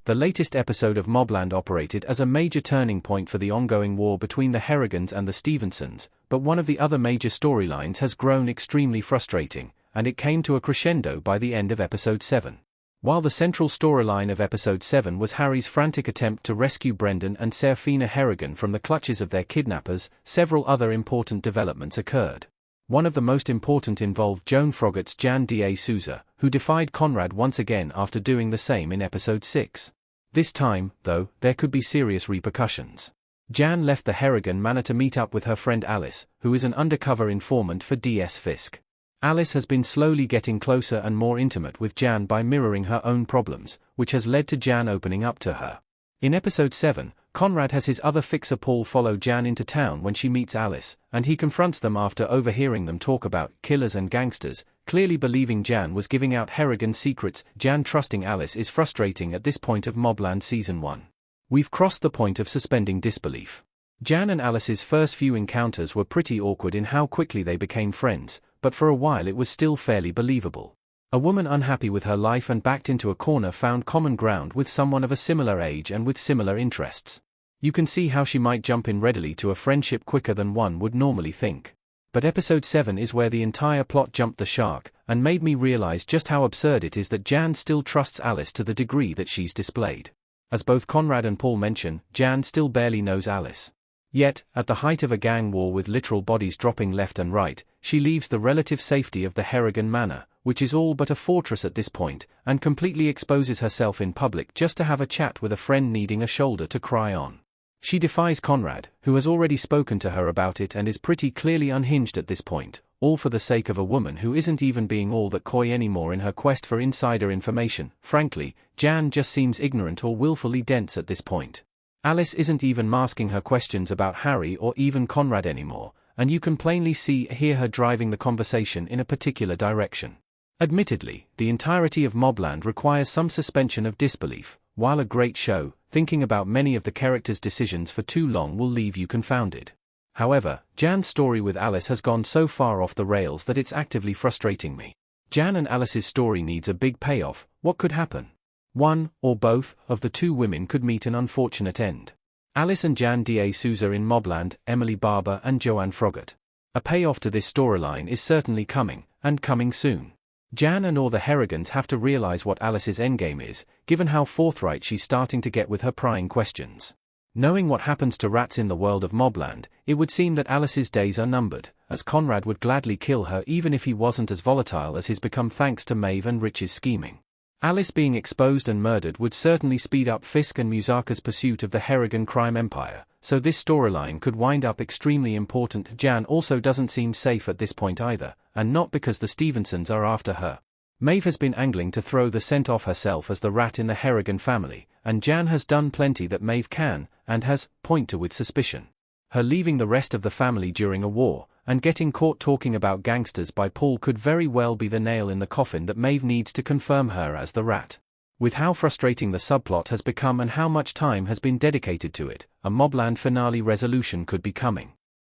The latest episode of MobLand operated as a major turning point for the ongoing war between the Harrigans and the Stevensons, but one of the other major storylines has grown extremely frustrating, and it came to a crescendo by the end of episode 7. While the central storyline of episode 7 was Harry's frantic attempt to rescue Brendan and Serafina Harrigan from the clutches of their kidnappers, several other important developments occurred. One of the most important involved Joan Froggatt's Jan da Souza, who defied Conrad once again after doing the same in episode 6. This time, though, there could be serious repercussions. Jan left the Harrigan manor to meet up with her friend Alice, who is an undercover informant for DS Fisk. Alice has been slowly getting closer and more intimate with Jan by mirroring her own problems, which has led to Jan opening up to her. In episode 7, Conrad has his other fixer Paul follow Jan into town when she meets Alice, and he confronts them after overhearing them talk about killers and gangsters, clearly believing Jan was giving out Harrigan secrets. Jan trusting Alice is frustrating at this point of MobLand Season 1. We've crossed the point of suspending disbelief. Jan and Alice's first few encounters were pretty awkward in how quickly they became friends, but for a while it was still fairly believable. A woman unhappy with her life and backed into a corner found common ground with someone of a similar age and with similar interests. You can see how she might jump in readily to a friendship quicker than one would normally think. But episode 7 is where the entire plot jumped the shark, and made me realize just how absurd it is that Jan still trusts Alice to the degree that she's displayed. As both Conrad and Paul mention, Jan still barely knows Alice. Yet, at the height of a gang war with literal bodies dropping left and right, she leaves the relative safety of the Harrigan manor, which is all but a fortress at this point, and completely exposes herself in public just to have a chat with a friend needing a shoulder to cry on. She defies Conrad, who has already spoken to her about it and is pretty clearly unhinged at this point, all for the sake of a woman who isn't even being all that coy anymore in her quest for insider information. Frankly, Jan just seems ignorant or willfully dense at this point. Alice isn't even masking her questions about Harry or even Conrad anymore, and you can plainly hear her driving the conversation in a particular direction. Admittedly, the entirety of MobLand requires some suspension of disbelief. While a great show, thinking about many of the characters' decisions for too long will leave you confounded. However, Jan's story with Alice has gone so far off the rails that it's actively frustrating me. Jan and Alice's story needs a big payoff. What could happen? One, or both, of the two women could meet an unfortunate end. Alice and Jan da Souza in MobLand, Emily Barber and Joanne Froggatt. A payoff to this storyline is certainly coming, and coming soon. Jan and all the Harrigans have to realize what Alice's endgame is, given how forthright she's starting to get with her prying questions. Knowing what happens to rats in the world of MobLand, it would seem that Alice's days are numbered, as Conrad would gladly kill her even if he wasn't as volatile as he's become thanks to Maeve and Rich's scheming. Alice being exposed and murdered would certainly speed up Fisk and Musaka's pursuit of the Harrigan crime empire, so this storyline could wind up extremely important. Jan also doesn't seem safe at this point either, and not because the Stevensons are after her. Maeve has been angling to throw the scent off herself as the rat in the Harrigan family, and Jan has done plenty that Maeve can, and has, point to with suspicion. Her leaving the rest of the family during a war, and getting caught talking about gangsters by Paul could very well be the nail in the coffin that Maeve needs to confirm her as the rat. With how frustrating the subplot has become and how much time has been dedicated to it, a MobLand finale resolution could be coming.